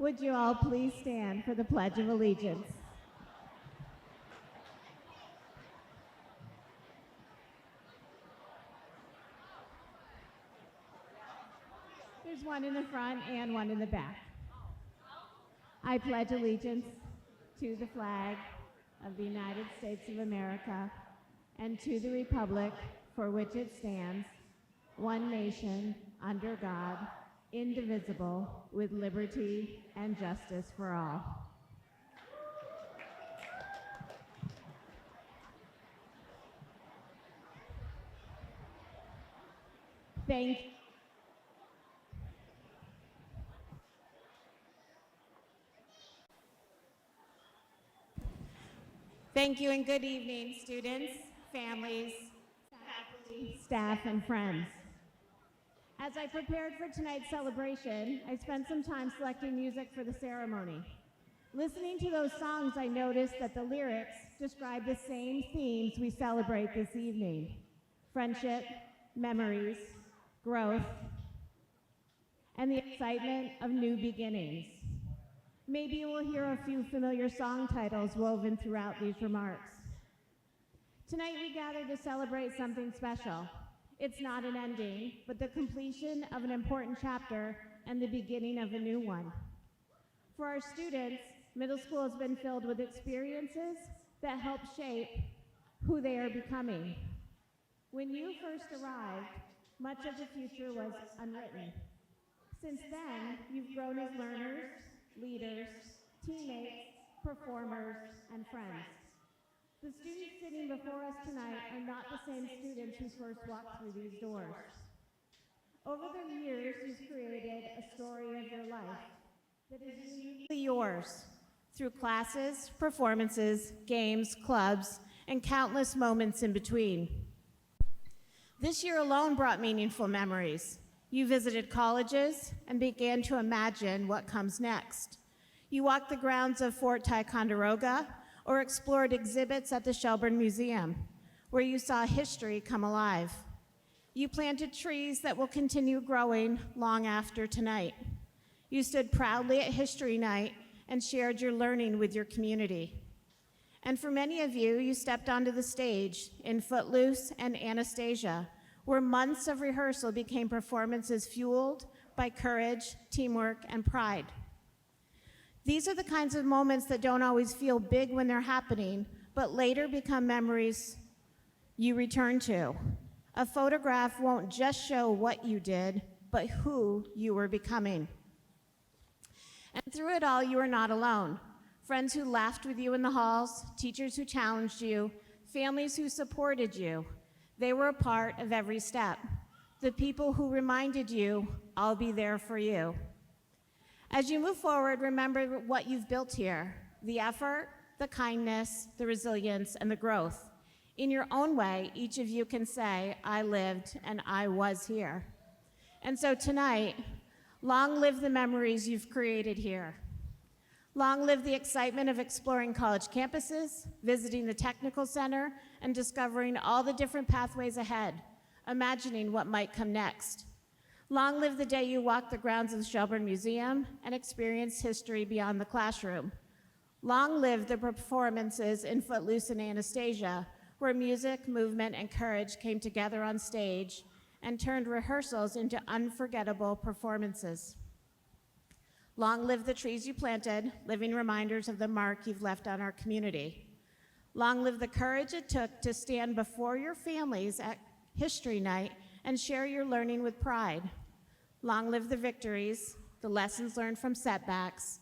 Would you all please stand for the Pledge of Allegiance? There's one in the front and one in the back. I pledge allegiance to the flag of the United States of America and to the republic for which it stands, one nation, under God, indivisible, with liberty and justice for all. Thank you and good evening, students, families, faculty, staff, and friends. As I prepared for tonight's celebration, I spent some time selecting music for the ceremony. Listening to those songs, I noticed that the lyrics describe the same themes we celebrate this evening: friendship, memories, growth, and the excitement of new beginnings. Maybe you will hear a few familiar song titles woven throughout these remarks. Tonight we gather to celebrate something special. It's not an ending, but the completion of an important chapter and the beginning of a new one. For our students, middle school has been filled with experiences that help shape who they are becoming. When you first arrived, much of the future was unwritten. Since then, you've grown as learners, leaders, teammates, performers, and friends. The students sitting before us tonight are not the same students who first walked through these doors. Over the years, you've created a story of your life that is uniquely yours through classes, performances, games, clubs, and countless moments in between. This year alone brought meaningful memories. You visited colleges and began to imagine what comes next. You walked the grounds of Fort Ticonderoga or explored exhibits at the Shelburne Museum, where you saw history come alive. You planted trees that will continue growing long after tonight. You stood proudly at History Night and shared your learning with your community. And for many of you, you stepped onto the stage in Footloose and Anastasia, where months of rehearsal became performances fueled by courage, teamwork, and pride. These are the kinds of moments that don't always feel big when they're happening, but later become memories you return to. A photograph won't just show what you did, but who you were becoming. And through it all, you are not alone. Friends who laughed with you in the halls, teachers who challenged you, families who supported you. They were a part of every step. The people who reminded you, I'll be there for you. As you move forward, remember what you've built here: the effort, the kindness, the resilience, and the growth. In your own way, each of you can say, I lived and I was here. And so tonight, long live the memories you've created here. Long live the excitement of exploring college campuses, visiting the technical center, and discovering all the different pathways ahead, imagining what might come next. Long live the day you walked the grounds of the Shelburne Museum and experienced history beyond the classroom. Long live the performances in Footloose and Anastasia, where music, movement, and courage came together on stage and turned rehearsals into unforgettable performances. Long live the trees you planted, living reminders of the mark you've left on our community. Long live the courage it took to stand before your families at History Night and share your learning with pride. Long live the victories, the lessons learned from setbacks,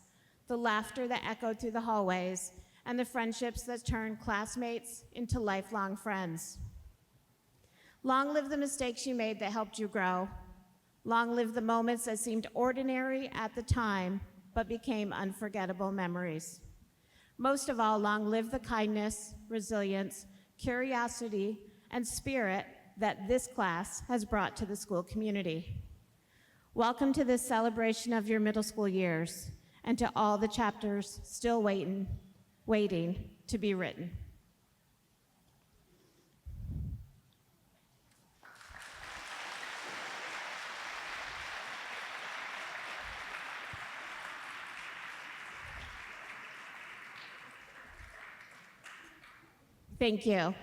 the laughter that echoed through the hallways, and the friendships that turned classmates into lifelong friends. Long live the mistakes you made that helped you grow. Long live the moments that seemed ordinary at the time, but became unforgettable memories. Most of all, long live the kindness, resilience, curiosity, and spirit that this class has brought to the school community. Welcome to this celebration of your middle school years, and to all the chapters still waiting to be written. Thank you.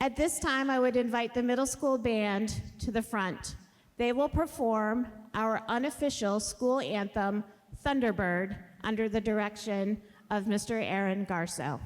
At this time, I would invite the middle school band to the front. They will perform our unofficial school anthem, Thunderbird, under the direction of Mr. Aaron Garso.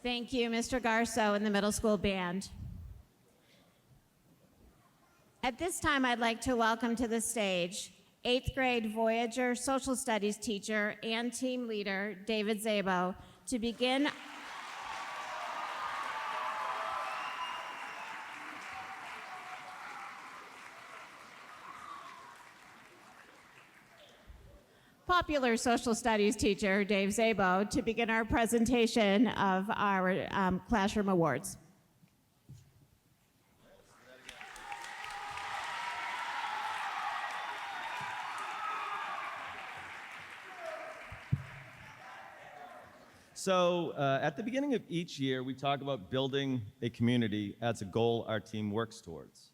Thank you, Mr. Garso and the middle school band. At this time, I'd like to welcome to the stage 8th grade Voyager social studies teacher and team leader, David Zabo, To begin popular social studies teacher Dave Zabo to begin our presentation of our classroom awards. So at the beginning of each year, we talk about building a community as a goal our team works towards.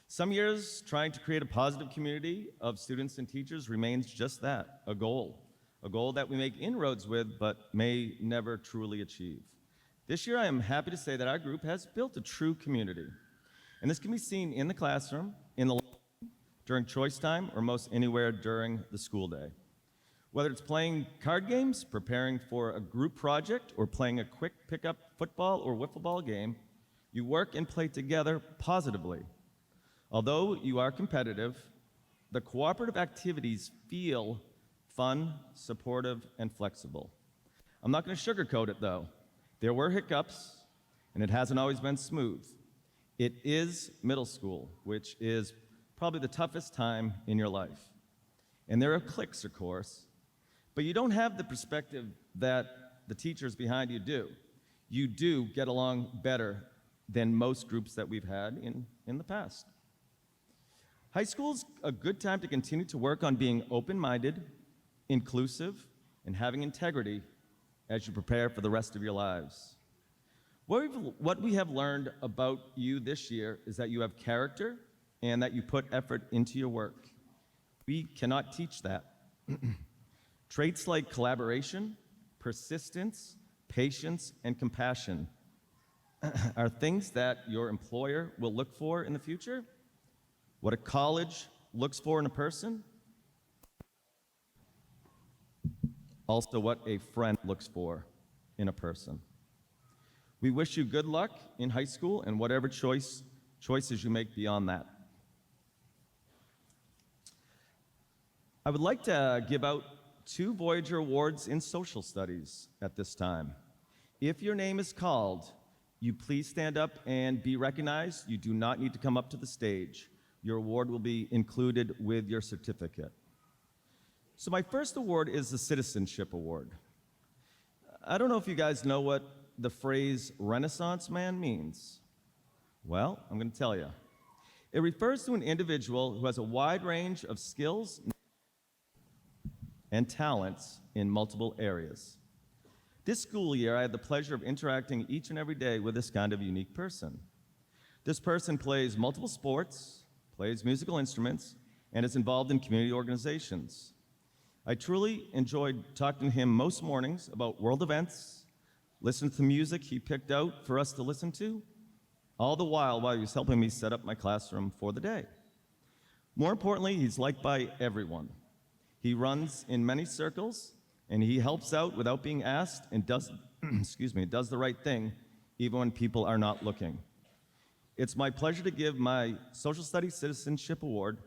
Some years, trying to create a positive community of students and teachers remains just that, a goal that we make inroads with but may never truly achieve. This year, I am happy to say that our group has built a true community. And this can be seen in the classroom, in the during choice time, or most anywhere during the school day. Whether it's playing card games, preparing for a group project, or playing a quick pickup football or wiffle ball game, you work and play together positively. Although you are competitive, the cooperative activities feel fun, supportive, and flexible. I'm not going to sugarcoat it though. There were hiccups, and it hasn't always been smooth. It is middle school, which is probably the toughest time in your life. And there are cliques, of course, but you don't have the perspective that the teachers behind you do. You do get along better than most groups that we've had in the past. High school's a good time to continue to work on being open-minded, inclusive, and having integrity as you prepare for the rest of your lives. What we have learned about you this year is that you have character and that you put effort into your work. We cannot teach that. Traits like collaboration, persistence, patience, and compassion are things that your employer will look for in the future, what a college looks for in a person, also what a friend looks for in a person. We wish you good luck in high school and whatever choices you make beyond that. I would like to give out 2 Voyager Awards in Social Studies at this time. If your name is called, you please stand up and be recognized. You do not need to come up to the stage. Your award will be included with your certificate. So my first award is the Citizenship Award. I don't know if you guys know what the phrase Renaissance man means. Well, I'm going to tell you. It refers to an individual who has a wide range of skills and talents in multiple areas. This school year, I had the pleasure of interacting each and every day with this kind of unique person. This person plays multiple sports, plays musical instruments, and is involved in community organizations. I truly enjoyed talking to him most mornings about world events, listening to the music he picked out for us to listen to, all the while he was helping me set up my classroom for the day. More importantly, he's liked by everyone. He runs in many circles, and he helps out without being asked and does the right thing, even when people are not looking. It's my pleasure to give my Social Studies Citizenship Award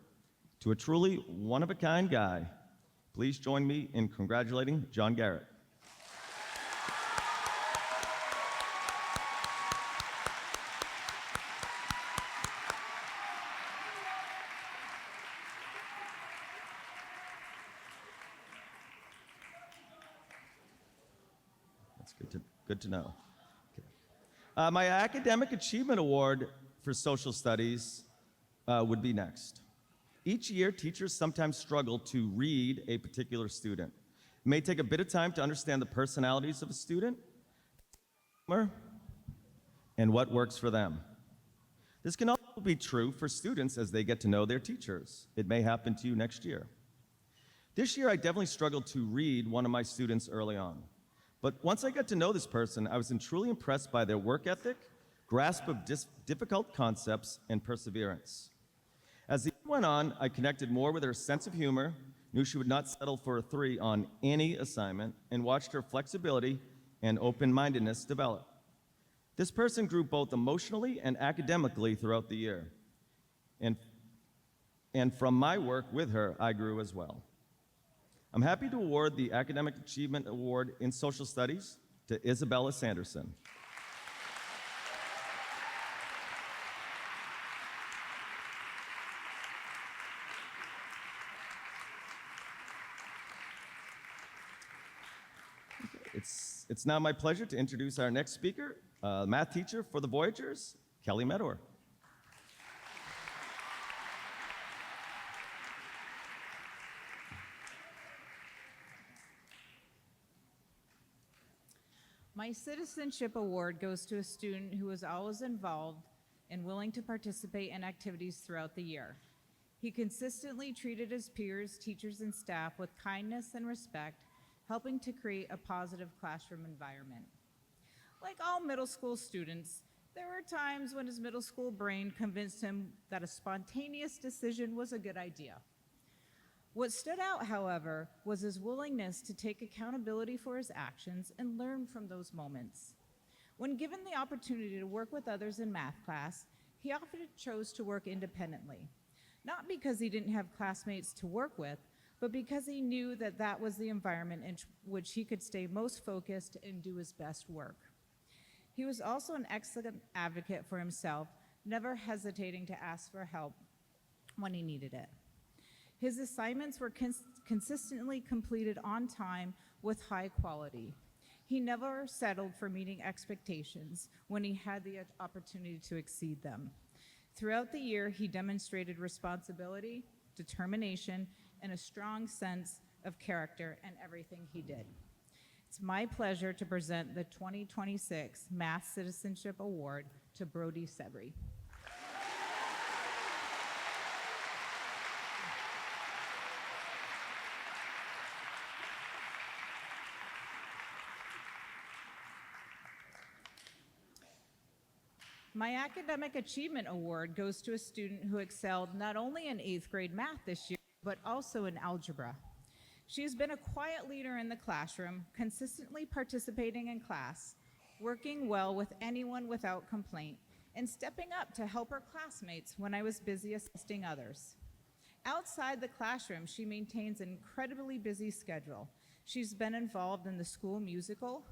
to a truly one-of-a-kind guy. Please join me in congratulating John Garrett. Good to know. Okay. My Academic Achievement Award for Social Studies would be next. Each year, teachers sometimes struggle to read a particular student. It may take a bit of time to understand the personalities of a student and what works for them. This can also be true for students as they get to know their teachers. It may happen to you next year. This year, I definitely struggled to read one of my students early on. But once I got to know this person, I was truly impressed by their work ethic, grasp of difficult concepts, and perseverance. As the year went on, I connected more with her sense of humor, knew she would not settle for a 3 on any assignment, and watched her flexibility and open-mindedness develop. This person grew both emotionally and academically throughout the year. And from my work with her, I grew as well. I'm happy to award the Academic Achievement Award in Social Studies to Isabella Sanderson. It's now my pleasure to introduce our next speaker, math teacher for the Voyagers, Kelly Medor. My Citizenship Award goes to a student who is always involved and willing to participate in activities throughout the year. He consistently treated his peers, teachers, and staff with kindness and respect, helping to create a positive classroom environment. Like all middle school students, there were times when his middle school brain convinced him that a spontaneous decision was a good idea. What stood out, however, was his willingness to take accountability for his actions and learn from those moments. When given the opportunity to work with others in math class, he often chose to work independently, not because he didn't have classmates to work with, but because he knew that that was the environment in which he could stay most focused and do his best work. He was also an excellent advocate for himself, never hesitating to ask for help when he needed it. His assignments were consistently completed on time with high quality. He never settled for meeting expectations when he had the opportunity to exceed them. Throughout the year, he demonstrated responsibility, determination, and a strong sense of character in everything he did. It's my pleasure to present the 2026 Math Citizenship Award to Brody Sebri. My Academic Achievement Award goes to a student who excelled not only in 8th grade math this year, but also in algebra. She has been a quiet leader in the classroom, consistently participating in class, working well with anyone without complaint, and stepping up to help her classmates when I was busy assisting others. Outside the classroom, she maintains an incredibly busy schedule. She's been involved in the school musical,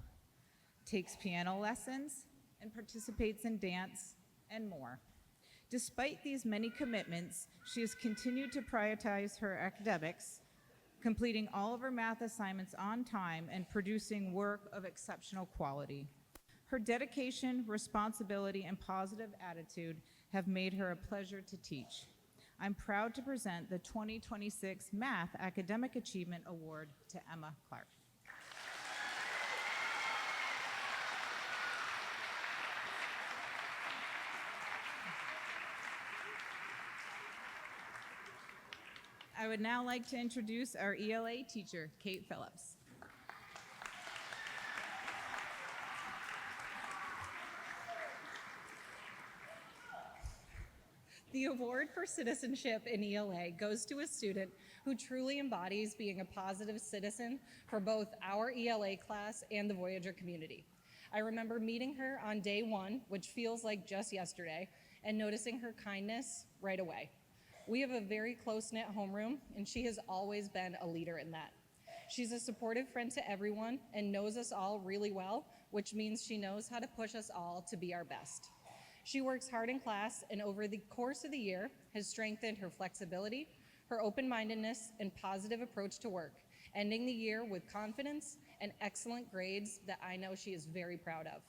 takes piano lessons, and participates in dance, and more. Despite these many commitments, she has continued to prioritize her academics, completing all of her math assignments on time and producing work of exceptional quality. Her dedication, responsibility, and positive attitude have made her a pleasure to teach. I'm proud to present the 2026 Math Academic Achievement Award to Emma Clark. I would now like to introduce our ELA teacher, Kate Phillips. The award for citizenship in ELA goes to a student who truly embodies being a positive citizen for both our ELA class and the Voyager community. I remember meeting her on day one, which feels like just yesterday, and noticing her kindness right away. We have a very close-knit homeroom, and she has always been a leader in that. She's a supportive friend to everyone and knows us all really well, which means she knows how to push us all to be our best. She works hard in class and over the course of the year has strengthened her flexibility, her open-mindedness, and positive approach to work, ending the year with confidence and excellent grades that I know she is very proud of.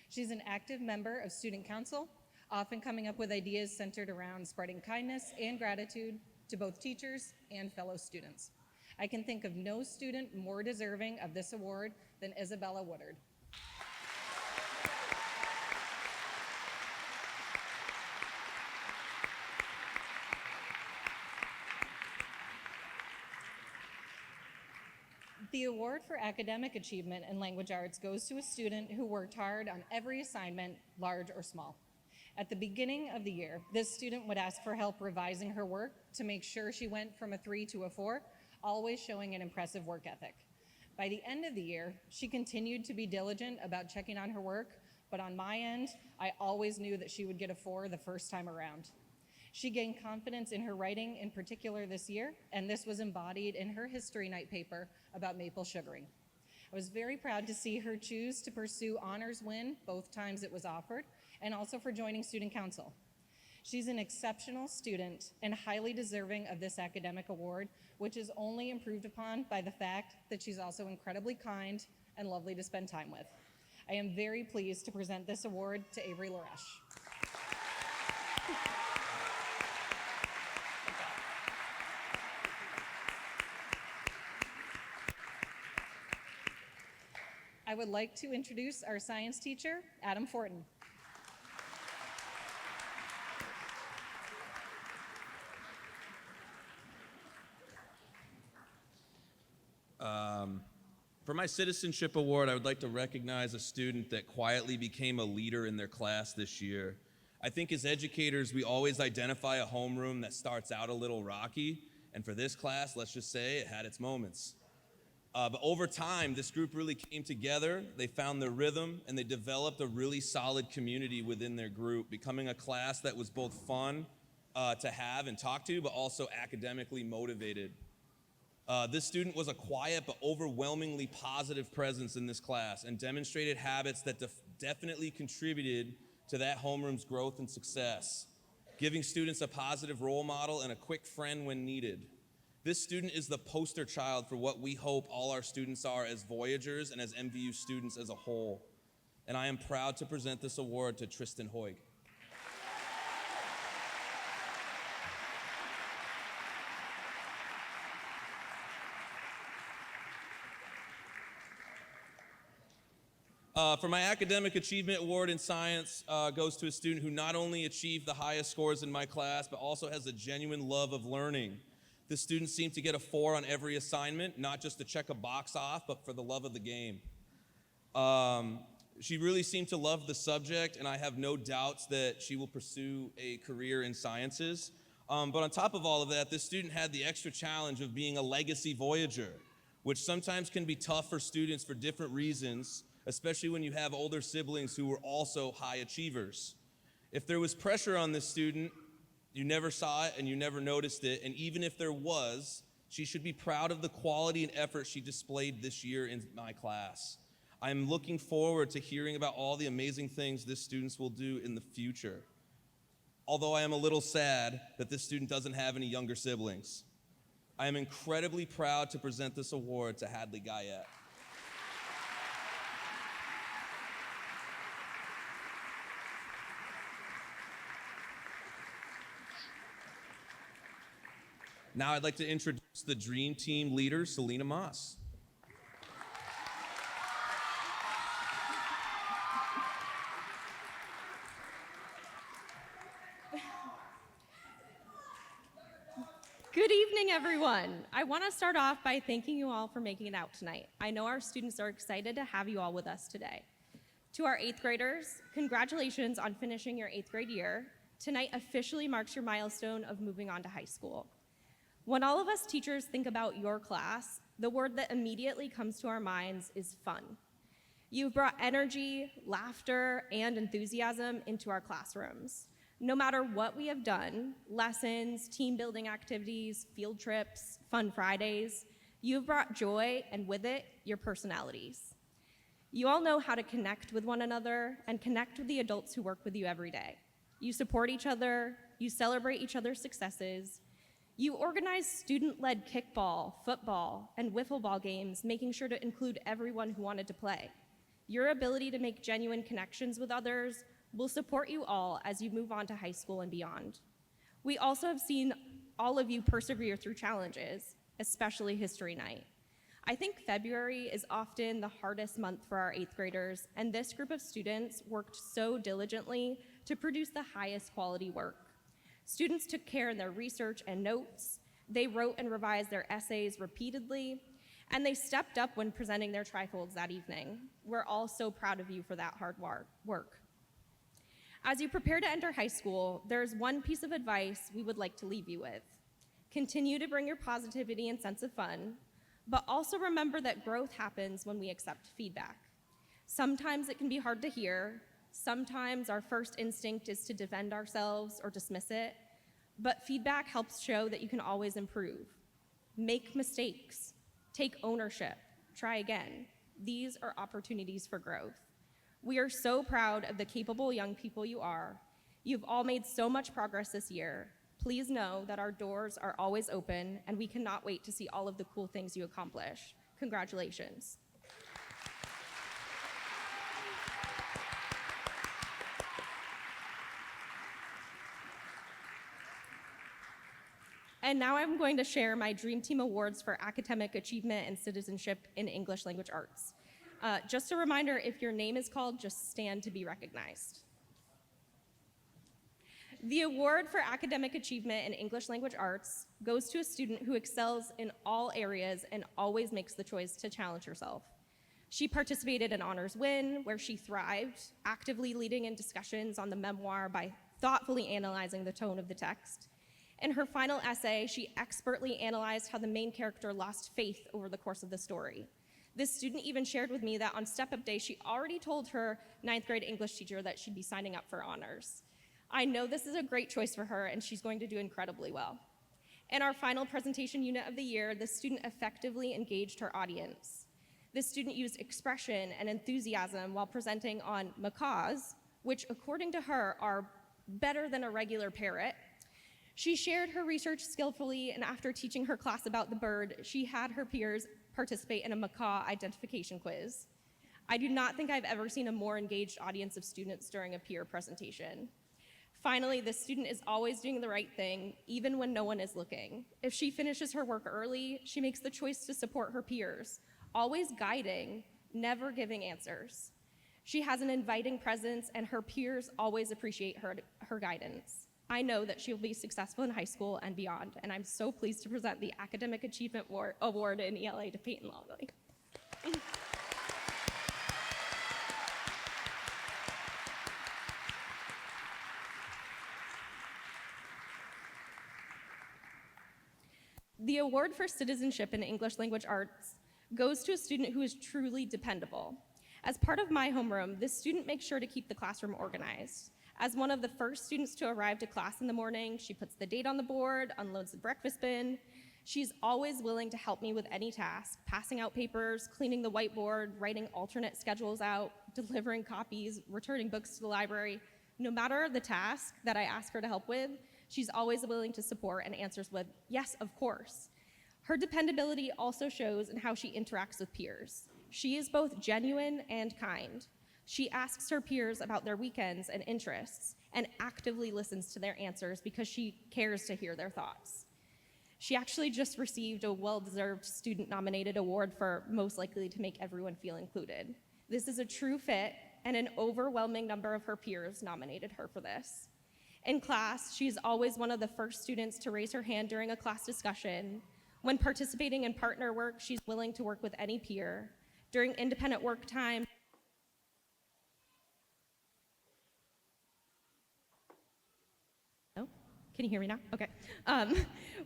She's an active member of Student Council, often coming up with ideas centered around spreading kindness and gratitude to both teachers and fellow students. I can think of no student more deserving of this award than Isabella Woodard. The award for academic achievement in language arts goes to a student who worked hard on every assignment, large or small. At the beginning of the year, this student would ask for help revising her work to make sure she went from a 3 to a 4, always showing an impressive work ethic. By the end of the year, she continued to be diligent about checking on her work, but on my end, I always knew that she would get a 4 the first time around. She gained confidence in her writing in particular this year, and this was embodied in her history night paper about maple sugaring. I was very proud to see her choose to pursue honors win both times it was offered, and also for joining student council. She's an exceptional student and highly deserving of this academic award, which is only improved upon by the fact that she's also incredibly kind and lovely to spend time with. I am very pleased to present this award to Avery Laresh. I would like to introduce our science teacher, Adam Fortin. For my citizenship award, I would like to recognize a student that quietly became a leader in their class this year. I think as educators, we always identify a homeroom that starts out a little rocky, and for this class, let's just say it had its moments. But over time, this group really came together, they found their rhythm, and they developed a really solid community within their group, becoming a class that was both fun to have and talk to, but also academically motivated. This student was a quiet but overwhelmingly positive presence in this class and demonstrated habits that definitely contributed to that homeroom's growth and success, giving students a positive role model and a quick friend when needed. This student is the poster child for what we hope all our students are as Voyagers and as MVU students as a whole. And I am proud to present this award to Tristan Hoig. For my Academic Achievement Award in Science goes to a student who not only achieved the highest scores in my class, but also has a genuine love of learning. This student seemed to get a 4 on every assignment, not just to check a box off, but for the love of the game. She really seemed to love the subject, and I have no doubts that she will pursue a career in sciences. But on top of all of that, this student had the extra challenge of being a legacy Voyager, which sometimes can be tough for students for different reasons, especially when you have older siblings who were also high achievers. If there was pressure on this student, you never saw it and you never noticed it, and even if there was, she should be proud of the quality and effort she displayed this year in my class. I'm looking forward to hearing about all the amazing things this student will do in the future. Although I am a little sad that this student doesn't have any younger siblings. I am incredibly proud to present this award to Hadley Guyette. Now I'd like to introduce the Dream Team leader, Selena Moss. Good evening, everyone. I want to start off by thanking you all for making it out tonight. I know our students are excited to have you all with us today. To our 8th graders, congratulations on finishing your 8th grade year. Tonight officially marks your milestone of moving on to high school. When all of us teachers think about your class, the word that immediately comes to our minds is fun. You've brought energy, laughter, and enthusiasm into our classrooms. No matter what we have done, lessons, team building activities, field trips, fun Fridays, you've brought joy and with it, your personalities. You all know how to connect with one another and connect with the adults who work with you every day. You support each other, you celebrate each other's successes, you organize student-led kickball, football, and wiffle ball games, making sure to include everyone who wanted to play. Your ability to make genuine connections with others will support you all as you move on to high school and beyond. We also have seen all of you persevere through challenges, especially History Night. I think February is often the hardest month for our 8th graders, and this group of students worked so diligently to produce the highest quality work. Students took care in their research and notes, they wrote and revised their essays repeatedly, and they stepped up when presenting their trifolds that evening. We're all so proud of you for that hard work. As you prepare to enter high school, there's one piece of advice we would like to leave you with. Continue to bring your positivity and sense of fun, but also remember that growth happens when we accept feedback. Sometimes it can be hard to hear. Sometimes our first instinct is to defend ourselves or dismiss it, but feedback helps show that you can always improve. Make mistakes, take ownership, try again. These are opportunities for growth. We are so proud of the capable young people you are. You've all made so much progress this year. Please know that our doors are always open, and we cannot wait to see all of the cool things you accomplish. Congratulations. And now I'm going to share my Dream Team Awards for academic achievement and citizenship in English language arts. Just a reminder, if your name is called, just stand to be recognized. The award for academic achievement in English language arts goes to a student who excels in all areas and always makes the choice to challenge herself. She participated in Honors Win, where she thrived, actively leading in discussions on the memoir by thoughtfully analyzing the tone of the text. In her final essay, she expertly analyzed how the main character lost faith over the course of the story. This student even shared with me that on step-up day, she already told her 9th grade English teacher that she'd be signing up for honors. I know this is a great choice for her, and she's going to do incredibly well. In our final presentation unit of the year, the student effectively engaged her audience. This student used expression and enthusiasm while presenting on macaws, which according to her are better than a regular parrot. She shared her research skillfully, and after teaching her class about the bird, she had her peers participate in a macaw identification quiz. I do not think I've ever seen a more engaged audience of students during a peer presentation. Finally, this student is always doing the right thing, even when no one is looking. If she finishes her work early, she makes the choice to support her peers, always guiding, never giving answers. She has an inviting presence, and her peers always appreciate her guidance. I know that she will be successful in high school and beyond, and I'm so pleased to present the Academic Achievement Award in ELA to Peyton Longley. The award for citizenship in English language arts goes to a student who is truly dependable. As part of my homeroom, this student makes sure to keep the classroom organized. As one of the first students to arrive to class in the morning, she puts the date on the board, unloads the breakfast bin. She's always willing to help me with any task, passing out papers, cleaning the whiteboard, writing alternate schedules out, delivering copies, returning books to the library. No matter the task that I ask her to help with, she's always willing to support and answers with, "Yes, of course." Her dependability also shows in how she interacts with peers. She is both genuine and kind. She asks her peers about their weekends and interests and actively listens to their answers because she cares to hear their thoughts. She actually just received a well-deserved student-nominated award for most likely to make everyone feel included. This is a true fit, and an overwhelming number of her peers nominated her for this. In class, she's always one of the first students to raise her hand during a class discussion. When participating in partner work, she's willing to work with any peer. During independent work time, can you hear me now? Okay.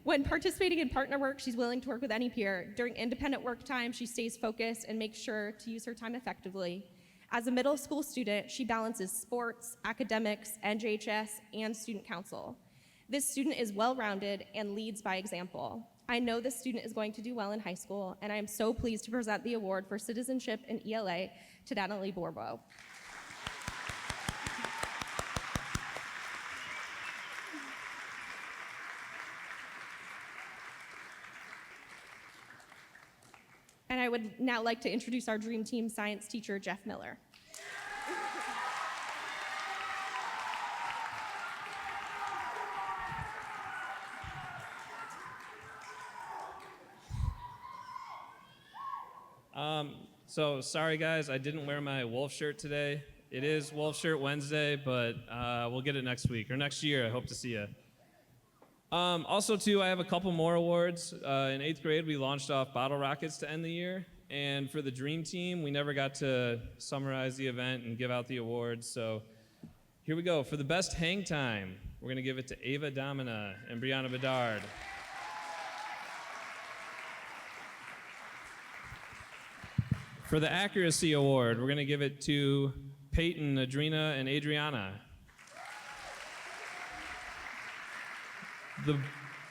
When participating in partner work, she's willing to work with any peer. During independent work time, she stays focused and makes sure to use her time effectively. As a middle school student, she balances sports, academics, NJHS, and student council. This student is well-rounded and leads by example. I know this student is going to do well in high school, and I am so pleased to present the award for citizenship in ELA to Danielle Borbo. And I would now like to introduce our Dream Team science teacher, Jeff Miller. So sorry guys, I didn't wear my wolf shirt today. It is Wolf Shirt Wednesday, but we'll get it next week or next year. I hope to see you. Also too, I have a couple more awards. In 8th grade, we launched off bottle rockets to end the year. And for the Dream Team, we never got to summarize the event and give out the awards. So here we go. For the best hang time, we're gonna give it to Ava Domina and Brianna Bedard. For the accuracy award, we're gonna give it to Peyton, Adrina, and Adriana. The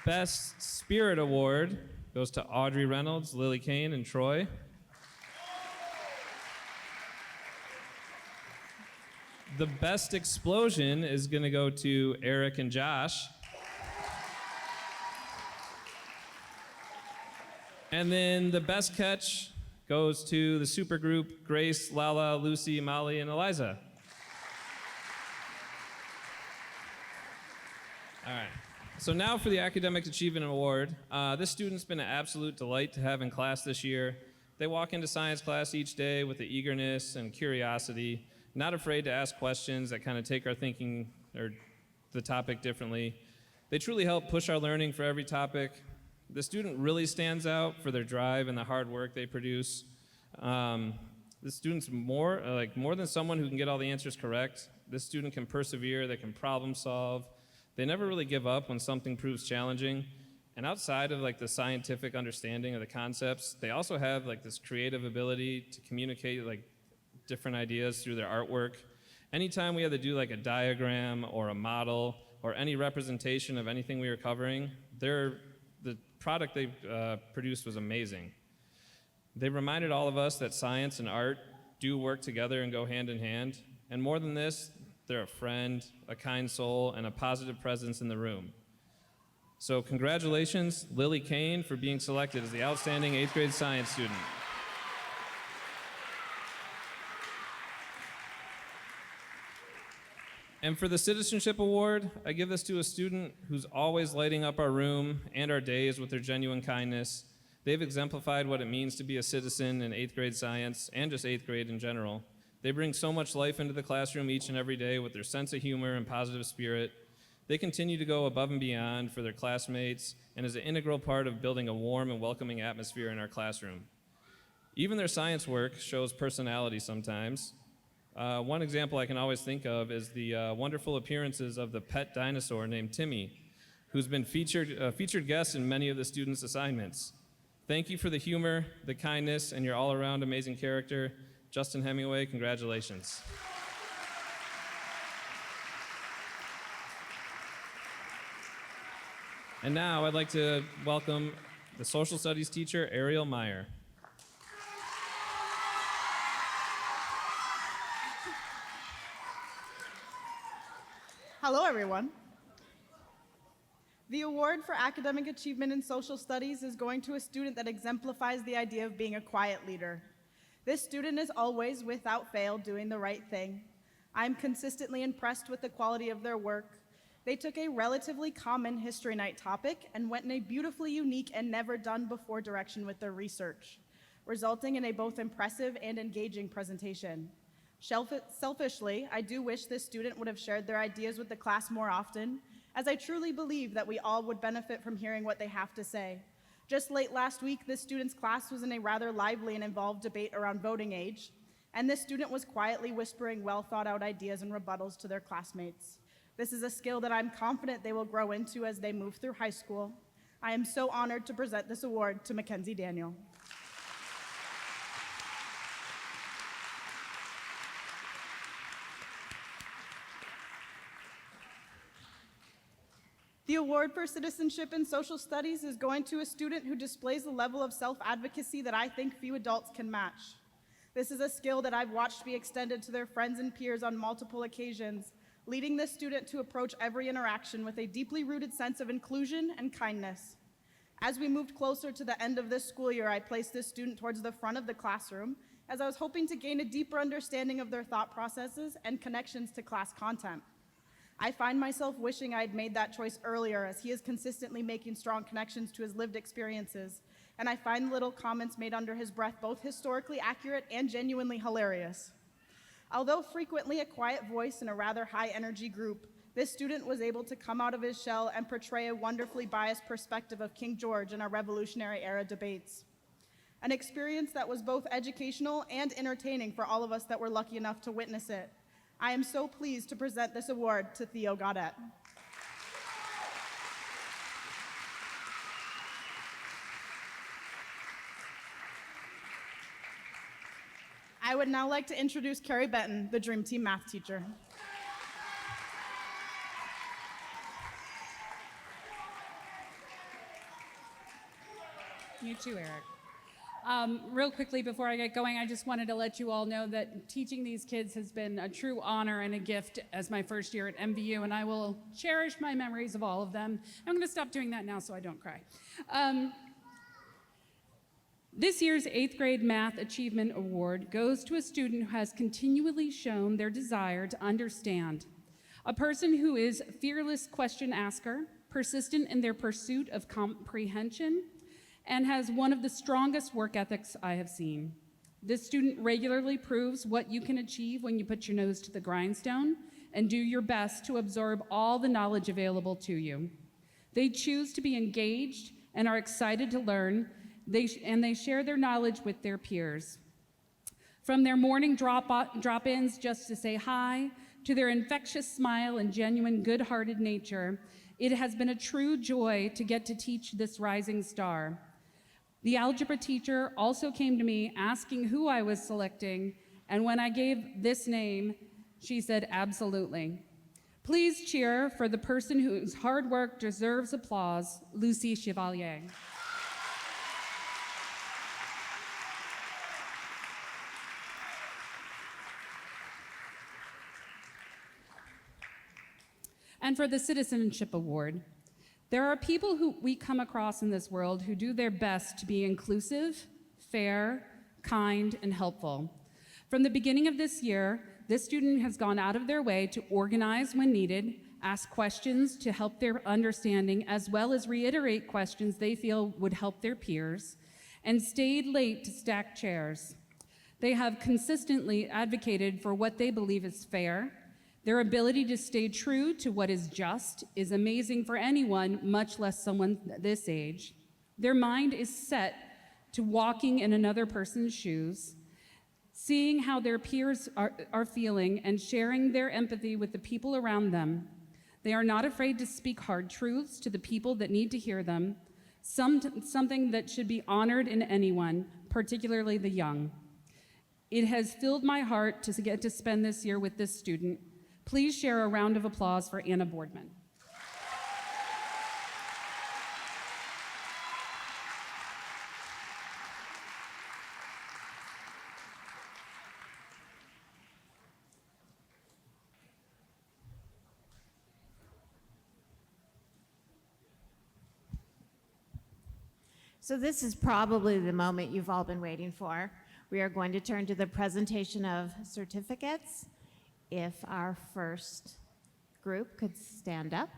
best spirit award goes to Audrey Reynolds, Lily Kane, and Troy. the best explosion is going to go to Eric and Josh. And then the best catch goes to the supergroup Grace, Lala, Lucy, Molly, and Eliza. All right. So now for the Academic Achievement Award. This student's been an absolute delight to have in class this year. They walk into science class each day with the eagerness and curiosity, not afraid to ask questions that kind of take our thinking or the topic differently. They truly help push our learning for every topic. The student really stands out for their drive and the hard work they produce. The student's more than someone who can get all the answers correct. This student can persevere, they can problem solve. They never really give up when something proves challenging. And outside of the scientific understanding of the concepts, they also have this creative ability to communicate different ideas through their artwork. Anytime we had to do a diagram or a model or any representation of anything we were covering, the product they produced was amazing. They reminded all of us that science and art do work together and go hand in hand. And more than this, they're a friend, a kind soul, and a positive presence in the room. So congratulations, Lily Kane, for being selected as the outstanding 8th grade science student. And for the Citizenship Award, I give this to a student who's always lighting up our room and our days with their genuine kindness. They've exemplified what it means to be a citizen in 8th grade science and just 8th grade in general. They bring so much life into the classroom each and every day with their sense of humor and positive spirit. They continue to go above and beyond for their classmates and is an integral part of building a warm and welcoming atmosphere in our classroom. Even their science work shows personality sometimes. One example I can always think of is the wonderful appearances of the pet dinosaur named Timmy, who's been featured guest in many of the students' assignments. Thank you for the humor, the kindness, and your all-around amazing character. Justin Hemingway, congratulations. And now I'd like to welcome the social studies teacher, Ariel Meyer. Hello, everyone. The award for academic achievement in social studies is going to a student that exemplifies the idea of being a quiet leader. This student is always, without fail, doing the right thing. I'm consistently impressed with the quality of their work. They took a relatively common history night topic and went in a beautifully unique and never done before direction with their research, resulting in a both impressive and engaging presentation. Selfishly, I do wish this student would have shared their ideas with the class more often, as I truly believe that we all would benefit from hearing what they have to say. Just late last week, this student's class was in a rather lively and involved debate around voting age, and this student was quietly whispering well-thought-out ideas and rebuttals to their classmates. This is a skill that I'm confident they will grow into as they move through high school. I am so honored to present this award to Mackenzie Daniel. The award for citizenship in social studies is going to a student who displays a level of self-advocacy that I think few adults can match. This is a skill that I've watched be extended to their friends and peers on multiple occasions, leading this student to approach every interaction with a deeply rooted sense of inclusion and kindness. As we moved closer to the end of this school year, I placed this student towards the front of the classroom as I was hoping to gain a deeper understanding of their thought processes and connections to class content. I find myself wishing I had made that choice earlier, as he is consistently making strong connections to his lived experiences, and I find the little comments made under his breath both historically accurate and genuinely hilarious. Although frequently a quiet voice in a rather high-energy group, this student was able to come out of his shell and portray a wonderfully biased perspective of King George in our Revolutionary-era debates. An experience that was both educational and entertaining for all of us that were lucky enough to witness it. I am so pleased to present this award to Theo Gaudette. I would now like to introduce Carrie Benton, the Dream Team math teacher. You too, Eric. Real quickly before I get going, I just wanted to let you all know that teaching these kids has been a true honor and a gift as my first year at MVU, and I will cherish my memories of all of them. I'm going to stop doing that now so I don't cry. This year's 8th grade Math Achievement Award goes to a student who has continually shown their desire to understand. A person who is fearless question asker, persistent in their pursuit of comprehension, and has one of the strongest work ethics I have seen. This student regularly proves what you can achieve when you put your nose to the grindstone and do your best to absorb all the knowledge available to you. They choose to be engaged and are excited to learn, and they share their knowledge with their peers. From their morning drop-ins just to say hi, to their infectious smile and genuine good-hearted nature, it has been a true joy to get to teach this rising star. The algebra teacher also came to me asking who I was selecting, and when I gave this name, she said, absolutely. Please cheer for the person whose hard work deserves applause, Lucy Chevalier. And for the Citizenship Award, there are people who we come across in this world who do their best to be inclusive, fair, kind, and helpful. From the beginning of this year, this student has gone out of their way to organize when needed, ask questions to help their understanding, as well as reiterate questions they feel would help their peers, and stayed late to stack chairs. They have consistently advocated for what they believe is fair. Their ability to stay true to what is just is amazing for anyone, much less someone this age. Their mind is set to walking in another person's shoes, seeing how their peers are feeling, and sharing their empathy with the people around them. They are not afraid to speak hard truths to the people that need to hear them, something that should be honored in anyone, particularly the young. It has filled my heart to get to spend this year with this student. Please share a round of applause for Anna Boardman. So this is probably the moment you've all been waiting for. We are going to turn to the presentation of certificates. If our first group could stand up.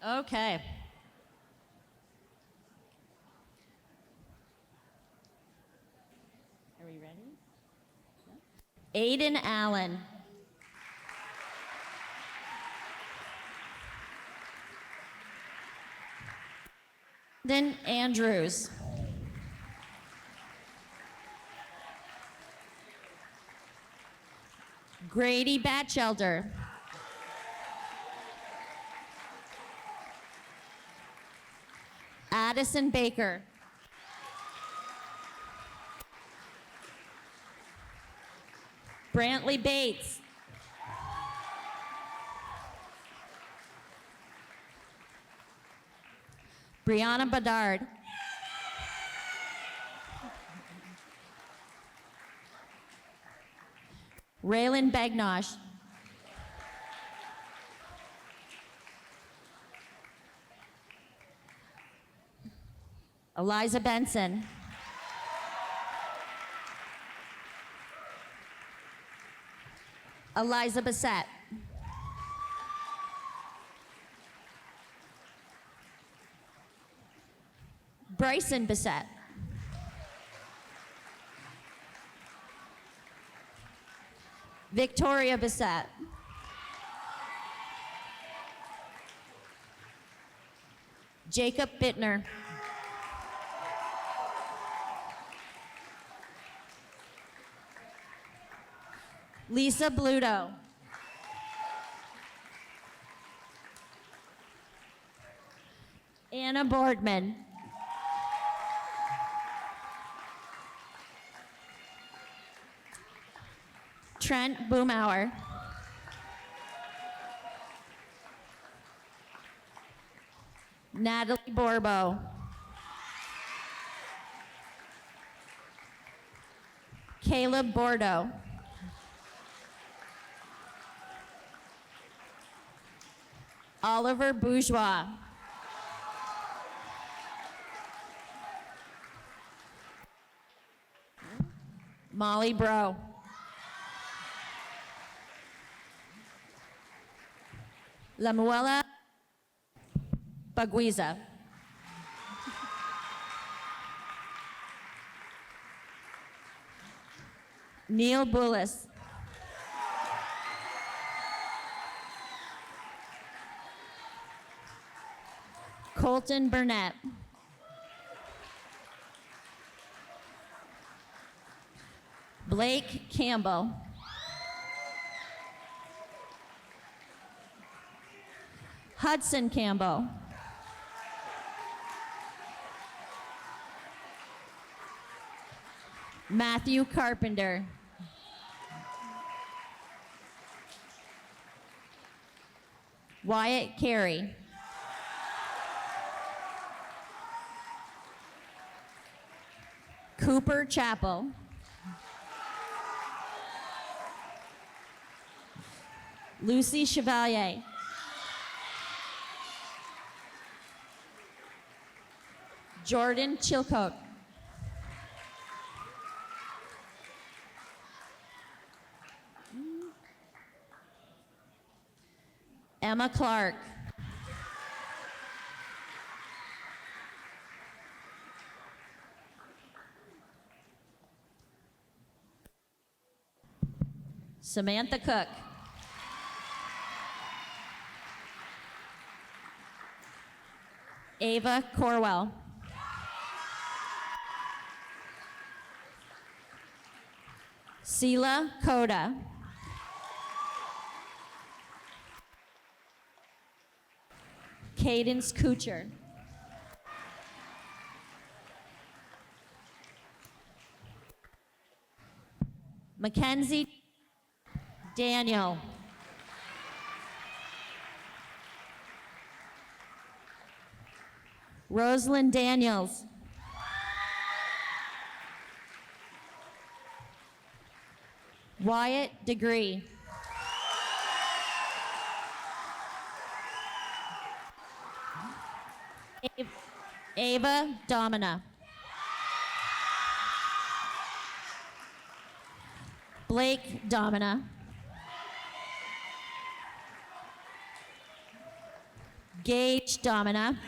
Okay. Are we ready? Aiden Allen. Then Andrews. Grady Batchelder. Addison Baker. Brantley Bates. Brianna Bedard. Raylan Bagnosh. Eliza Benson. Eliza Bassett. Bryson Bassett. Victoria Bassett. Jacob Bittner. Lisa Bluto. Anna Boardman. Trent Boomauer. Natalie Borbo. Caleb Bordeaux. Oliver Bourgeois. Molly Bro. Lamuela Baguiza. Neil Bullis. Colton Burnett. Blake Campbell. Hudson Campbell. Matthew Carpenter. Wyatt Carey. Cooper Chappell. Lucy Chevalier. Jordan Chilcote. Emma Clark. Samantha Cook. Ava Corwell. Sela Koda. Cadence Kuchar. Mackenzie Daniel. Rosalind Daniels. Wyatt Degree. Ava Domina. Blake Domina. Gage Domina.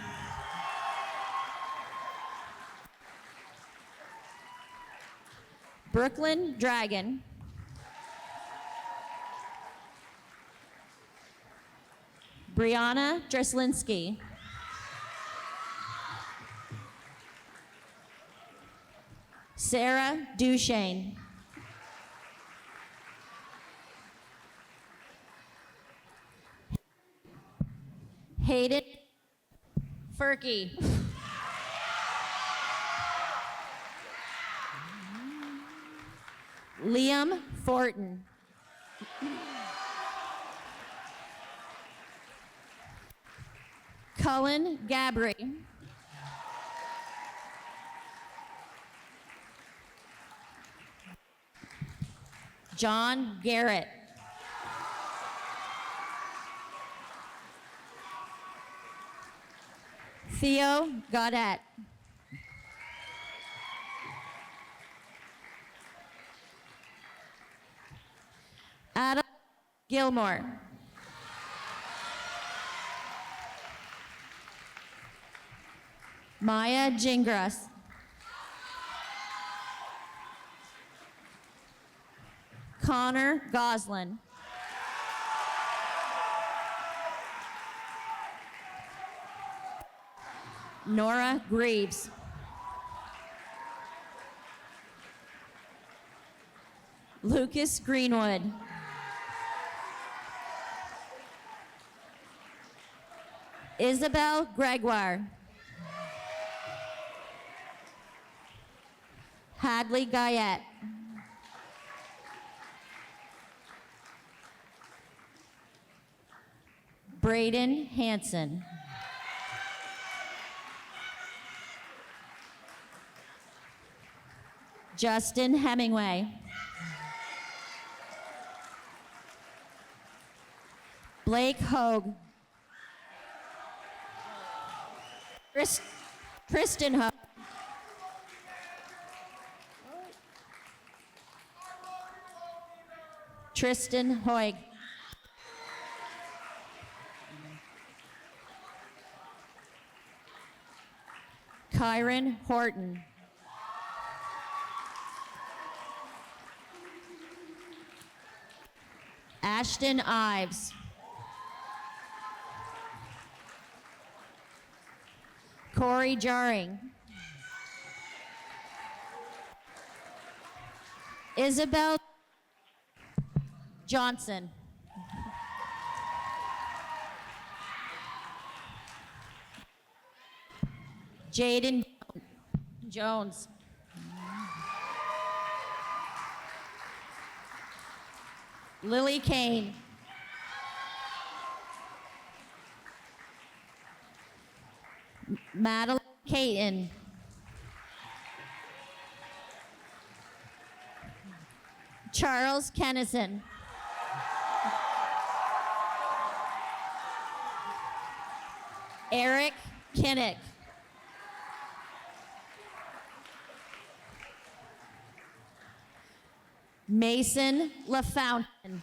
Brooklyn Dragon. Brianna Dreslinski. Sarah Duchesne. Hayden Furkey. Liam Fortin. Cullen Gabry. John Garrett. Theo Goddett. Adam Gilmore. Maya Gingras. Connor Goslin. Nora Greaves. Lucas Greenwood. Isabel Gregoire. Hadley Guyette. Braden Hanson. Justin Hemingway. Blake Hogue. Kristen Hogue. Tristan Hoig. Kyron Horton. Ashton Ives. Corey Jarring. Isabel Johnson. Jaden Jones. Lily Kane. Madeline Caton. Charles Kennison. Eric Kinnick. Mason LaFountain.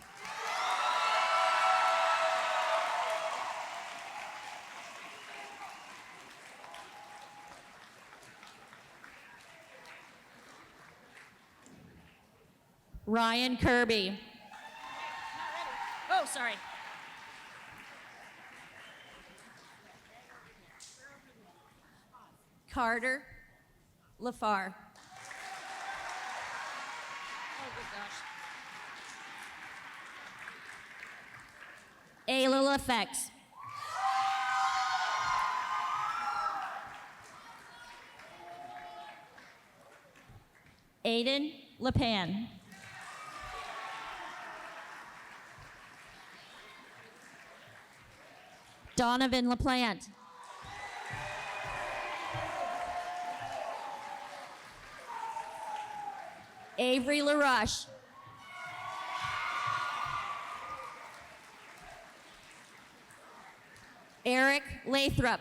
Ryan Kirby. Oh, sorry. Carter LaFar. Oh, good gosh. Ayla LaFex. Aiden LaPan. Donovan LaPlante. Avery LaRush. Eric Lathrop.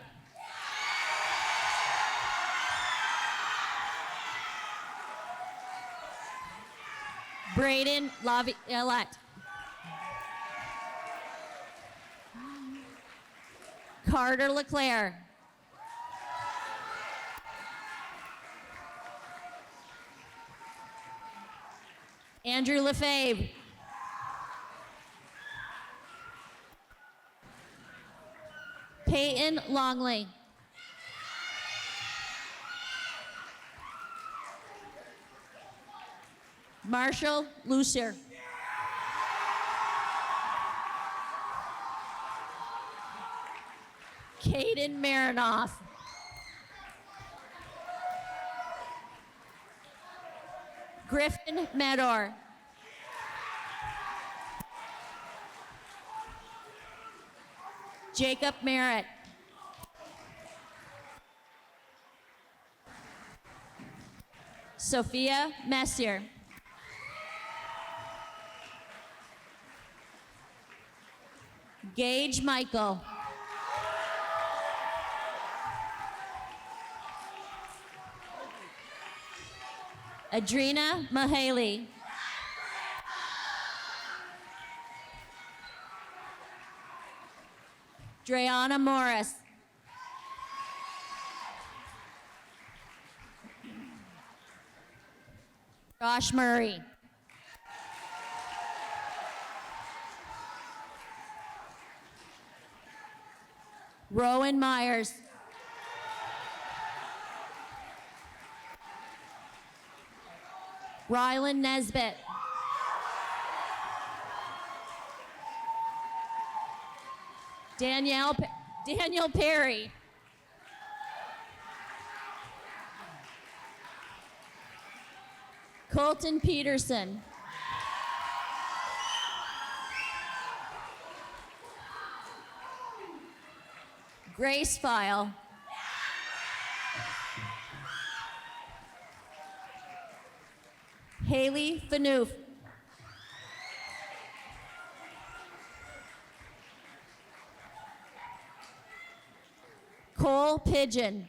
Braden Laviolette. Carter LeClaire. Andrew Lefebvre. Peyton Longley. Marshall Lucier. Caden Marinoff. Griffin Medor. Jacob Merritt. Sophia Messier. Gage Michael. Adrina Mahaley. Dreana Morris. Josh Murray. Rowan Myers. Rylan Nesbitt. Daniel Perry. Colton Peterson. Grace File. Haley Fanoof. Cole Pigeon.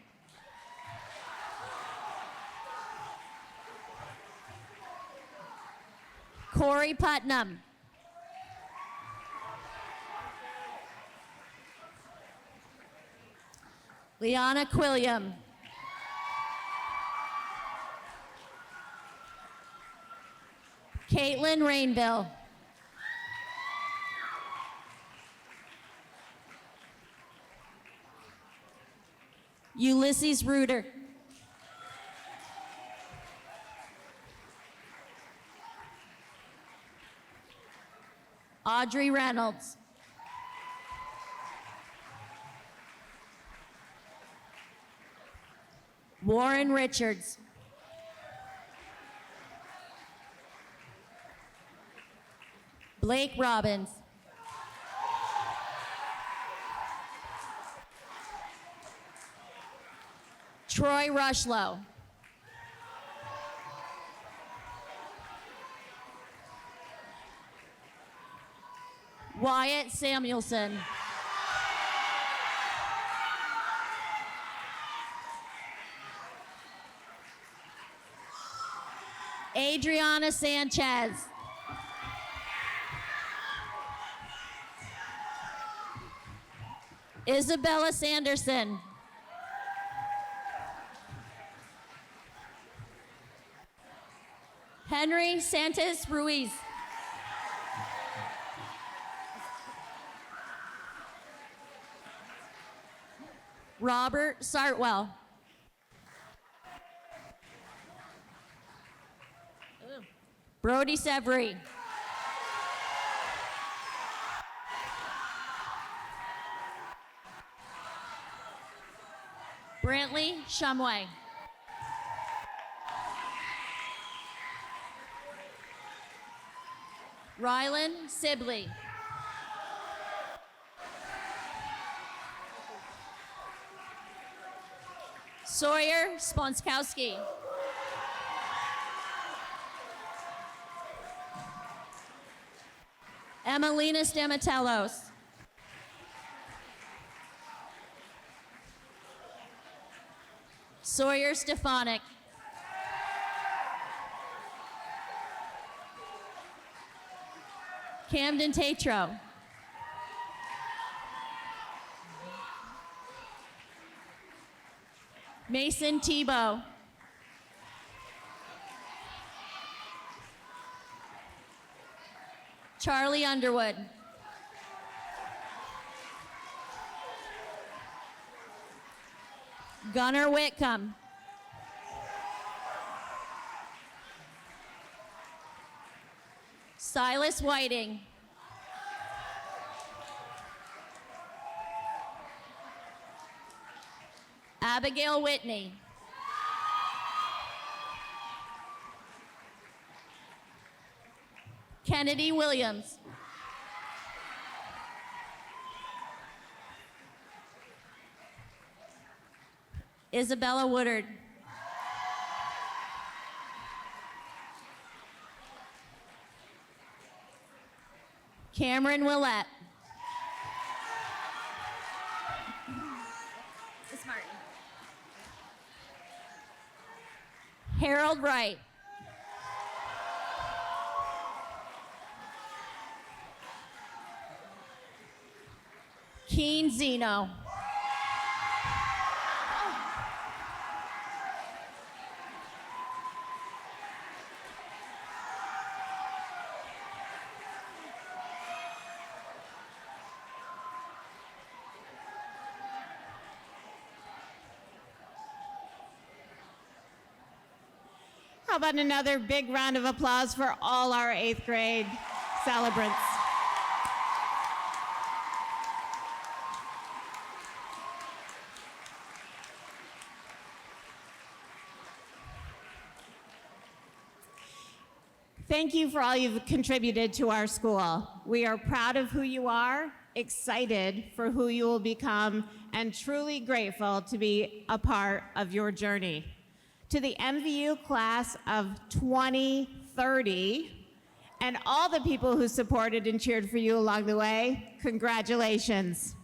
Corey Putnam. Liana Quilliam. Caitlin Rainville. Ulysses Reuter. Audrey Reynolds. Warren Richards. Blake Robbins. Troy Rushlow. Wyatt Samuelson. Adriana Sanchez. Isabella Sanderson. Henry Santos Ruiz. Robert Sartwell. Brody Severy. Brantley Shumway. Rylan Sibley. Sawyer Sponskowski. Emelina Stamatellos. Sawyer Stefanik. Camden Tatro. Mason Tebow. Charlie Underwood. Gunnar Whitcomb. Silas Whiting. Abigail Whitney. Kennedy Williams. Isabella Woodard. Cameron Willett. Miss Martin. Harold Wright. Keen Zeno. How about another big round of applause for all our 8th grade celebrants? Thank you for all you've contributed to our school. We are proud of who you are, excited for who you will become, and truly grateful to be a part of your journey. To the MVU class of 2030 and all the people who supported and cheered for you along the way, congratulations.